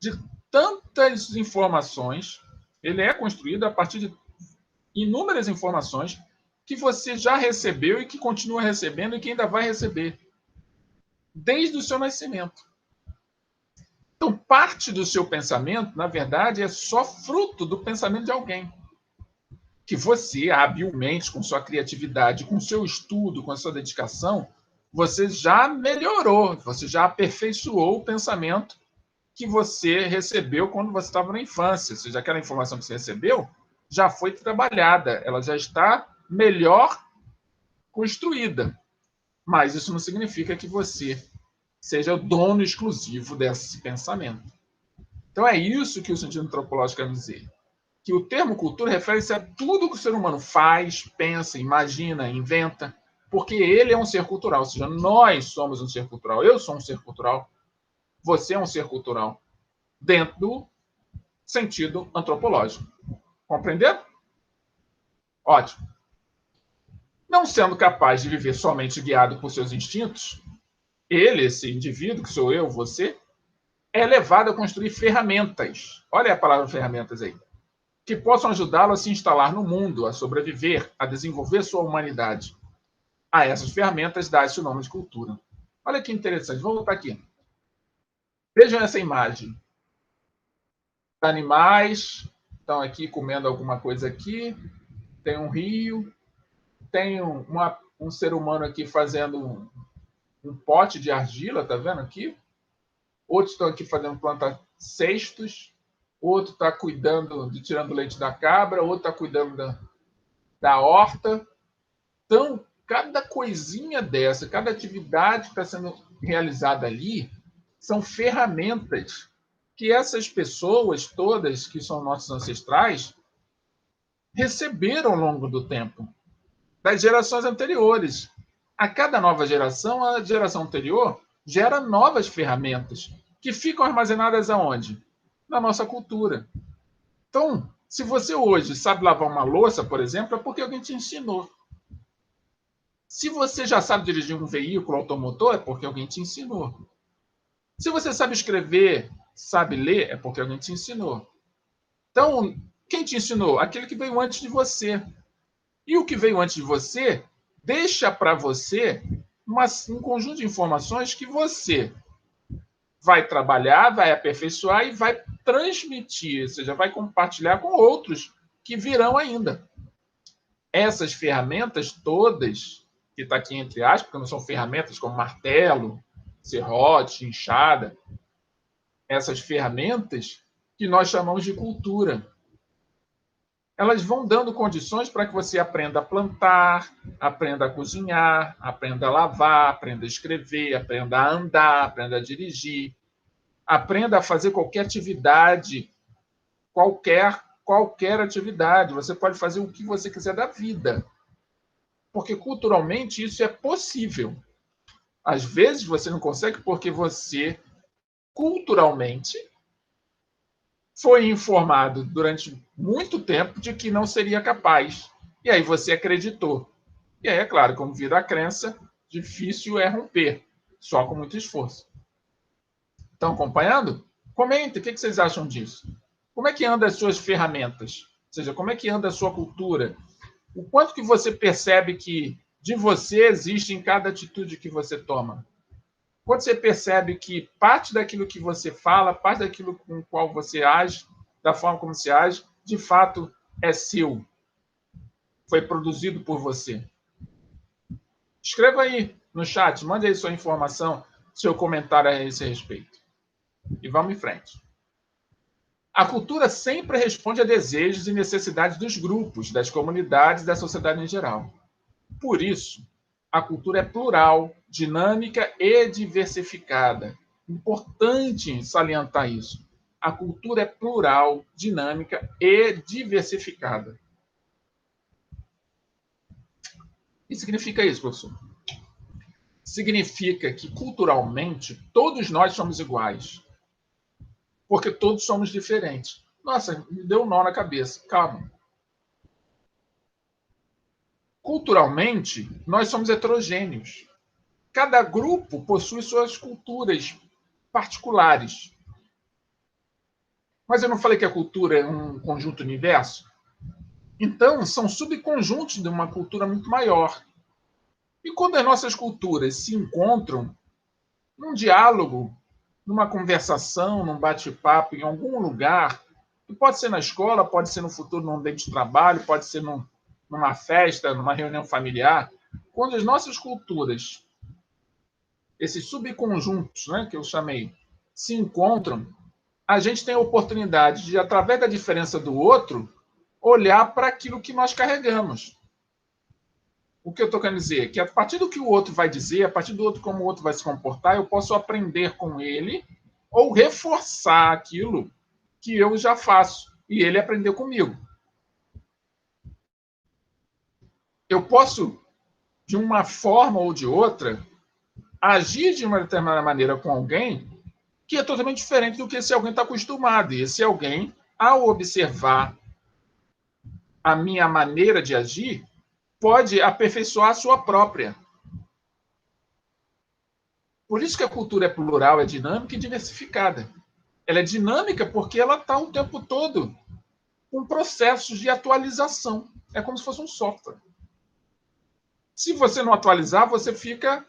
de tantas informações, ele é construído a partir de inúmeras informações que você já recebeu e que continua recebendo e que ainda vai receber, desde o seu nascimento. Então, parte do seu pensamento, na verdade, é só fruto do pensamento de alguém. Que você, habilmente, com sua criatividade, com seu estudo, com a sua dedicação, você já melhorou, você já aperfeiçoou o pensamento que você recebeu quando você estava na infância. Ou seja, aquela informação que você recebeu já foi trabalhada, ela já está melhor construída. Mas isso não significa que você seja o dono exclusivo desse pensamento. Então é isso que o sentido antropológico quer dizer. Que o termo cultura refere-se a tudo que o ser humano faz, pensa, imagina, inventa, porque ele é um ser cultural, ou seja, nós somos um ser cultural. Eu sou um ser cultural, você é um ser cultural, dentro do sentido antropológico. Compreendeu? Ótimo. Não sendo capaz de viver somente guiado por seus instintos, ele, esse indivíduo, que sou eu, você, é levado a construir ferramentas. Olha a palavra ferramentas aí. Que possam ajudá-lo a se instalar no mundo, a sobreviver, a desenvolver sua humanidade. A essas ferramentas dá-se o nome de cultura. Olha que interessante. Vamos voltar aqui. Vejam essa imagem. Animais estão aqui comendo alguma coisa aqui. Tem um rio. Tem um ser humano aqui fazendo um pote de argila, tá vendo aqui? Outros estão aqui fazendo planta-cestos. Outro está cuidando de tirando leite da cabra. Outro está cuidando da horta. Então, cada coisinha dessa, cada atividade que está sendo realizada ali, são ferramentas que essas pessoas todas, que são nossos ancestrais, receberam ao longo do tempo, das gerações anteriores. A cada nova geração, a geração anterior gera novas ferramentas que ficam armazenadas aonde? Na nossa cultura. Então, se você hoje sabe lavar uma louça, por exemplo, é porque alguém te ensinou. Se você já sabe dirigir um veículo automotor, é porque alguém te ensinou. Se você sabe escrever, sabe ler, é porque alguém te ensinou. Então, quem te ensinou? Aquele que veio antes de você. E o que veio antes de você deixa para você um conjunto de informações que você vai trabalhar, vai aperfeiçoar e vai transmitir, ou seja, vai compartilhar com outros que virão ainda. Essas ferramentas todas, que está aqui entre aspas, porque não são ferramentas como martelo, serrote, enxada, essas ferramentas que nós chamamos de cultura. Elas vão dando condições para que você aprenda a plantar, aprenda a cozinhar, aprenda a lavar, aprenda a escrever, aprenda a andar, aprenda a dirigir, aprenda a fazer qualquer atividade, qualquer atividade. Você pode fazer o que você quiser da vida. Porque culturalmente isso é possível. Às vezes você não consegue porque você, culturalmente, foi informado durante muito tempo de que não seria capaz. E aí você acreditou. E aí, é claro, como vira a crença, difícil é romper, só com muito esforço. Estão acompanhando? Comentem, o que vocês acham disso? Como é que anda as suas ferramentas? Ou seja, como é que anda a sua cultura? O quanto que você percebe que de você existe em cada atitude que você toma? Quando você percebe que parte daquilo que você fala, parte daquilo com o qual você age, da forma como você age, de fato é seu. Foi produzido por você. Escreva aí no chat, mande aí sua informação, seu comentário a esse respeito. E vamos em frente. A cultura sempre responde a desejos e necessidades dos grupos, das comunidades e da sociedade em geral. Por isso, a cultura é plural, dinâmica e diversificada. Importante salientar isso. A cultura é plural, dinâmica e diversificada. O que significa isso, professor? Significa que, culturalmente, todos nós somos iguais. Porque todos somos diferentes. Nossa, me deu um nó na cabeça. Calma. Culturalmente, nós somos heterogêneos. Cada grupo possui suas culturas particulares. Mas eu não falei que a cultura é um conjunto universo? Então, são subconjuntos de uma cultura muito maior. E quando as nossas culturas se encontram num diálogo, numa conversação, num bate-papo, em algum lugar, que pode ser na escola, pode ser no futuro num ambiente de trabalho, pode ser numa festa, numa reunião familiar, quando as nossas culturas, esses subconjuntos, né, que eu chamei, se encontram, a gente tem a oportunidade de, através da diferença do outro, olhar para aquilo que nós carregamos. O que eu estou querendo dizer? Que a partir do que o outro vai dizer, a partir do outro como o outro vai se comportar, eu posso aprender com ele ou reforçar aquilo que eu já faço e ele aprendeu comigo. Eu posso, de uma forma ou de outra, agir de uma determinada maneira com alguém que é totalmente diferente do que esse alguém está acostumado. E esse alguém, ao observar a minha maneira de agir, pode aperfeiçoar a sua própria. Por isso que a cultura é plural, é dinâmica e diversificada. Ela é dinâmica porque ela está o tempo todo com processos de atualização. É como se fosse um software. Se você não atualizar, você fica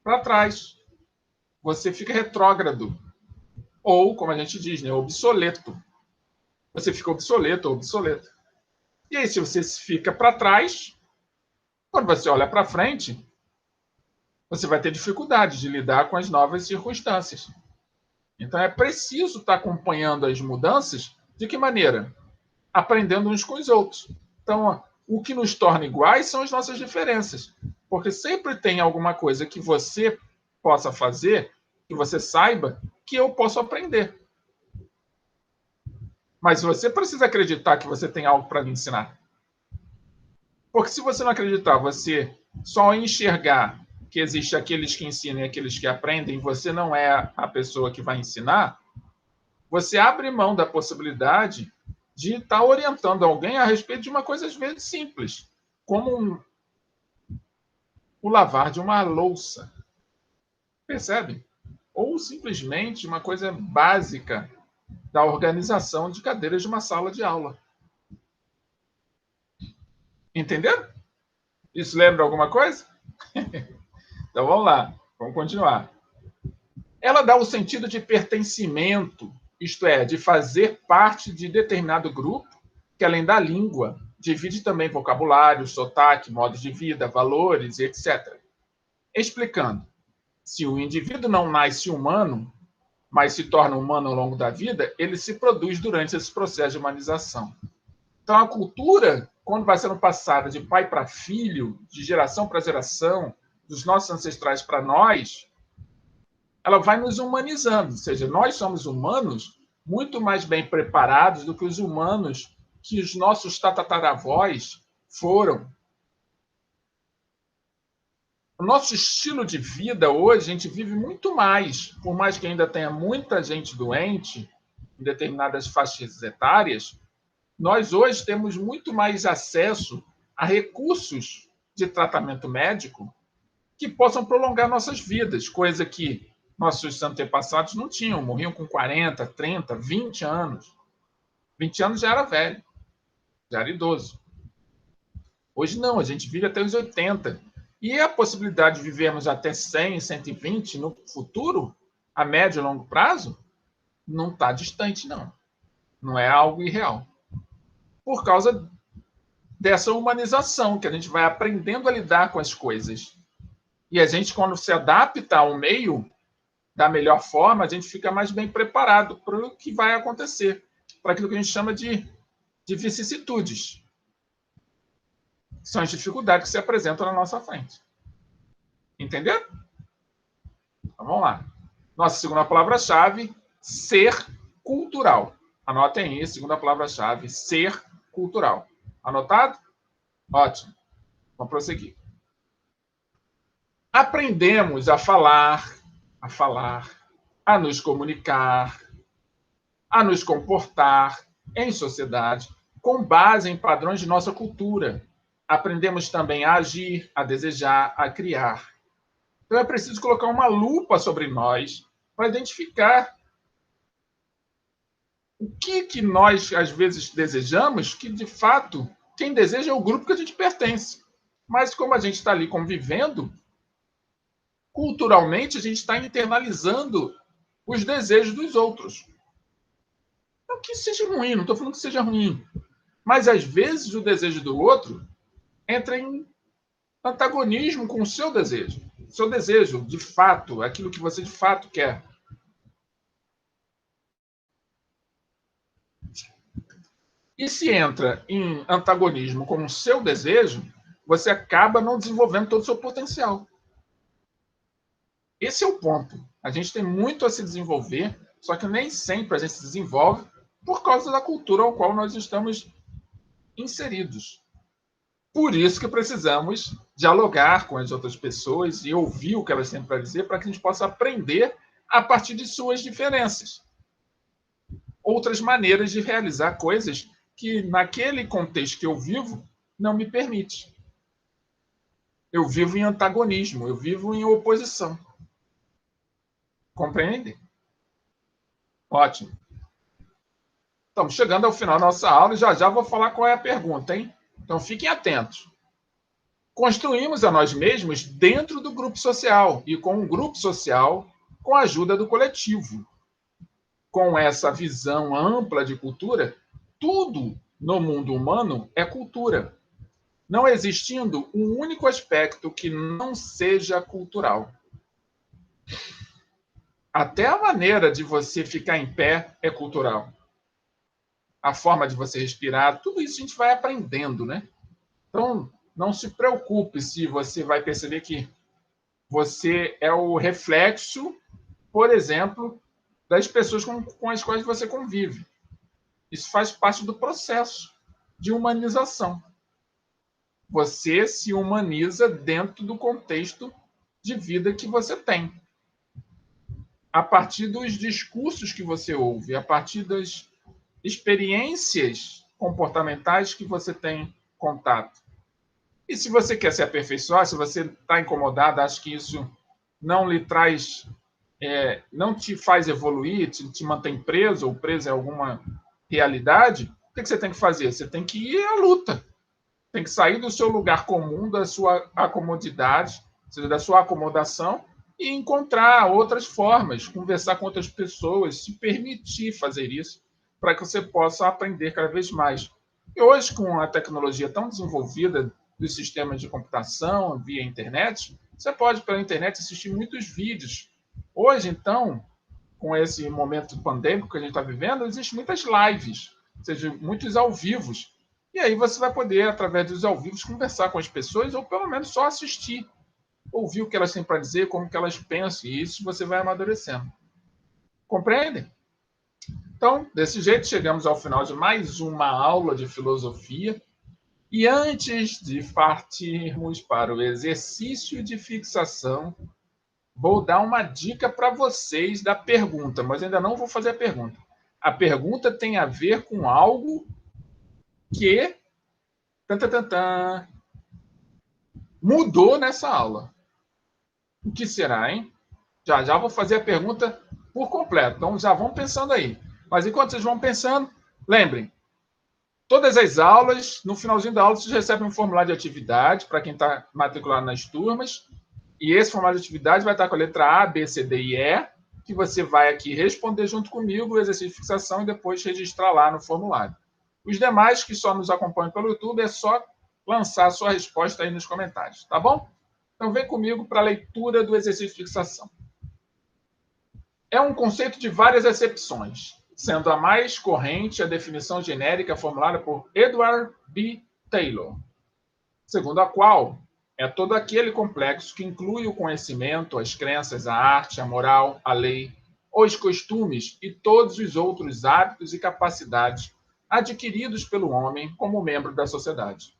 para trás. Você fica retrógrado. Ou, como a gente diz, né, obsoleto. Você fica obsoleto ou obsoleto. E aí, se você fica para trás, quando você olha para frente, você vai ter dificuldade de lidar com as novas circunstâncias. Então, é preciso estar acompanhando as mudanças. De que maneira? Aprendendo uns com os outros. Então, O que nos torna iguais são as nossas diferenças. Porque sempre tem alguma coisa que você possa fazer, que você saiba, que eu posso aprender. Mas você precisa acreditar que você tem algo para me ensinar. Porque se você não acreditar, você só enxergar que existe aqueles que ensinam e aqueles que aprendem, e você não é a pessoa que vai ensinar, você abre mão da possibilidade de estar orientando alguém a respeito de uma coisa, às vezes, simples, como o lavar de uma louça. Percebe? Ou simplesmente uma coisa básica da organização de cadeiras de uma sala de aula. Entenderam? Isso lembra alguma coisa? Então vamos lá, vamos continuar. Ela dá o sentido de pertencimento, isto é, de fazer parte de determinado grupo, que além da língua, divide também vocabulário, sotaque, modos de vida, valores, etc. Explicando, se o indivíduo não nasce humano, mas se torna humano ao longo da vida, ele se produz durante esse processo de humanização. Então, a cultura, quando vai sendo passada de pai para filho, de geração para geração, dos nossos ancestrais para nós, ela vai nos humanizando. Ou seja, nós somos humanos muito mais bem preparados do que os humanos que os nossos tataravós foram. O nosso estilo de vida hoje, a gente vive muito mais, por mais que ainda tenha muita gente doente em determinadas faixas etárias, nós hoje temos muito mais acesso a recursos de tratamento médico que possam prolongar nossas vidas, coisa que nossos antepassados não tinham, morriam com 40, 30, 20 anos. 20 anos já era velho, já era idoso. Hoje não, a gente vive até os 80. E a possibilidade de vivermos até 100, 120 no futuro, a médio e longo prazo, não está distante, não. Não é algo irreal. Por causa dessa humanização, que a gente vai aprendendo a lidar com as coisas. E a gente, quando se adapta ao meio da melhor forma, a gente fica mais bem preparado para o que vai acontecer, para aquilo que a gente chama de vicissitudes. São as dificuldades que se apresentam na nossa frente. Entendeu? Então, vamos lá. Nossa segunda palavra-chave, ser cultural. Anotem aí, segunda palavra-chave, ser cultural. Anotado? Ótimo. Vamos prosseguir. Aprendemos a falar, a nos comunicar, a nos comportar em sociedade com base em padrões de nossa cultura. Aprendemos também a agir, a desejar, a criar. Então é preciso colocar uma lupa sobre nós para identificar o que nós, às vezes, desejamos, que, de fato, quem deseja é o grupo que a gente pertence. Mas como a gente está ali convivendo, culturalmente a gente está internalizando os desejos dos outros. Não que seja ruim, não estou falando que seja ruim. Mas, às vezes, o desejo do outro entra em antagonismo com o seu desejo. O seu desejo, de fato, aquilo que você de fato quer. E se entra em antagonismo com o seu desejo, você acaba não desenvolvendo todo o seu potencial. Esse é o ponto. A gente tem muito a se desenvolver, só que nem sempre a gente se desenvolve por causa da cultura ao qual nós estamos inseridos. Por isso que precisamos dialogar com as outras pessoas e ouvir o que elas têm para dizer, para que a gente possa aprender a partir de suas diferenças. Outras maneiras de realizar coisas que, naquele contexto que eu vivo, não me permite. Eu vivo em antagonismo, eu vivo em oposição. Compreende? Ótimo. Estamos chegando ao final da nossa aula e já vou falar qual é a pergunta, hein? Então, fiquem atentos. Construímos a nós mesmos dentro do grupo social e com um grupo social com a ajuda do coletivo. Com essa visão ampla de cultura, tudo no mundo humano é cultura, não existindo um único aspecto que não seja cultural. Até a maneira de você ficar em pé é cultural. A forma de você respirar, tudo isso a gente vai aprendendo, né? Então, não se preocupe se você vai perceber que você é o reflexo, por exemplo, das pessoas com as quais você convive. Isso faz parte do processo de humanização. Você se humaniza dentro do contexto de vida que você tem. A partir dos discursos que você ouve, a partir das experiências comportamentais que você tem contato. E se você quer se aperfeiçoar, se você está incomodado, acha que isso não lhe traz, não te faz evoluir, te mantém preso ou preso em alguma realidade, o que você tem que fazer? Você tem que ir à luta. Tem que sair do seu lugar comum, da sua acomodidade, ou seja, da sua acomodação, e encontrar outras formas, conversar com outras pessoas, se permitir fazer isso, para que você possa aprender cada vez mais. E hoje, com a tecnologia tão desenvolvida dos sistemas de computação, via internet, você pode, pela internet, assistir muitos vídeos. Hoje, então, com esse momento pandêmico que a gente está vivendo, existem muitas lives, ou seja, muitos ao vivos. E aí você vai poder, através dos ao vivos, conversar com as pessoas, ou pelo menos só assistir, ouvir o que elas têm para dizer, como que elas pensam, e isso você vai amadurecendo. Compreendem? Então, desse jeito, chegamos ao final de mais uma aula de filosofia. E antes de partirmos para o exercício de fixação, vou dar uma dica para vocês da pergunta, mas ainda não vou fazer a pergunta. A pergunta tem a ver com algo que mudou nessa aula. O que será, hein? Já vou fazer a pergunta por completo. Então, já vão pensando aí. Mas enquanto vocês vão pensando, lembrem, todas as aulas, no finalzinho da aula, vocês recebem um formulário de atividade para quem está matriculado nas turmas. E esse formulário de atividade vai estar com a letra A, B, C, D e E, que você vai aqui responder junto comigo o exercício de fixação e depois registrar lá no formulário. Os demais que só nos acompanham pelo YouTube, é só lançar a sua resposta aí nos comentários, tá bom? Então vem comigo para a leitura do exercício de fixação. É um conceito de várias acepções, sendo a mais corrente a definição genérica formulada por Edward B. Taylor, segundo a qual é todo aquele complexo que inclui o conhecimento, as crenças, a arte, a moral, a lei, os costumes e todos os outros hábitos e capacidades adquiridos pelo homem como membro da sociedade.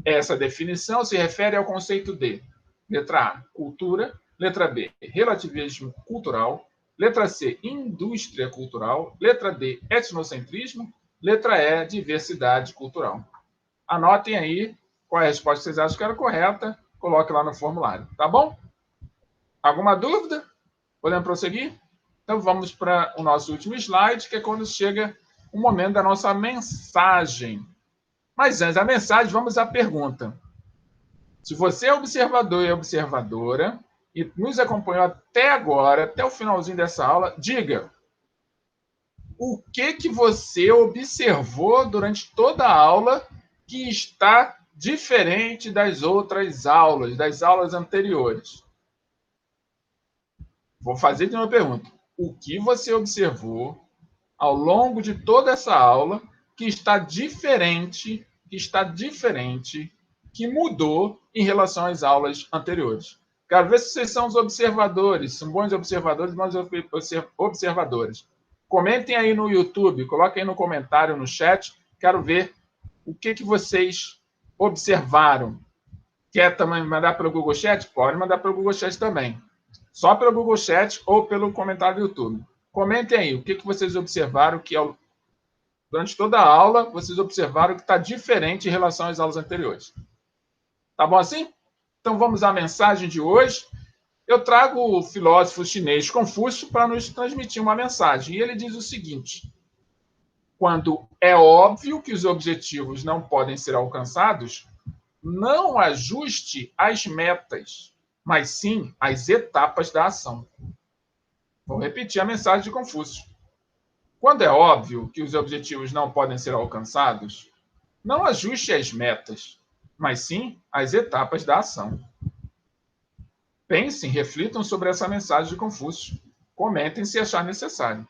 Essa definição se refere ao conceito de letra A, cultura, letra B, relativismo cultural, letra C, indústria cultural, letra D, etnocentrismo, letra E, diversidade cultural. Anotem aí qual é a resposta que vocês acham que era correta, coloque lá no formulário, tá bom? Alguma dúvida? Podemos prosseguir? Então vamos para o nosso último slide, que é quando chega o momento da nossa mensagem. Mas antes da mensagem, vamos à pergunta. Se você é observador e observadora e nos acompanhou até agora, até o finalzinho dessa aula, diga o que você observou durante toda a aula que está diferente das outras aulas, das aulas anteriores. Vou fazer de uma pergunta. O que você observou ao longo de toda essa aula que está diferente, que mudou em relação às aulas anteriores? Quero ver se vocês são os observadores, são bons observadores, bons observadores. Comentem aí no YouTube, coloquem aí no comentário, no chat. Quero ver o que vocês observaram. Quer também mandar pelo Google Chat? Pode mandar pelo Google Chat também. Só pelo Google Chat ou pelo comentário do YouTube. Comentem aí o que vocês observaram que durante toda a aula vocês observaram que está diferente em relação às aulas anteriores. Tá bom assim? Então vamos à mensagem de hoje. Eu trago o filósofo chinês Confúcio para nos transmitir uma mensagem. E ele diz o seguinte: quando é óbvio que os objetivos não podem ser alcançados, não ajuste as metas, mas sim as etapas da ação. Vou repetir a mensagem de Confúcio. Quando é óbvio que os objetivos não podem ser alcançados, não ajuste as metas, mas sim as etapas da ação. Pensem, reflitam sobre essa mensagem de Confúcio. Comentem se achar necessário.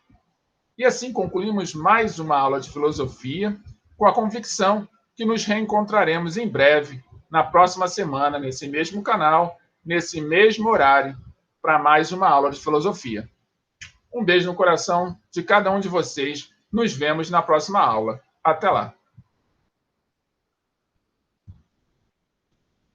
E assim concluímos mais uma aula de filosofia com a convicção que nos reencontraremos em breve, na próxima semana, nesse mesmo canal, nesse mesmo horário, para mais uma aula de filosofia. Um beijo no coração de cada um de vocês. Nos vemos na próxima aula. Até lá!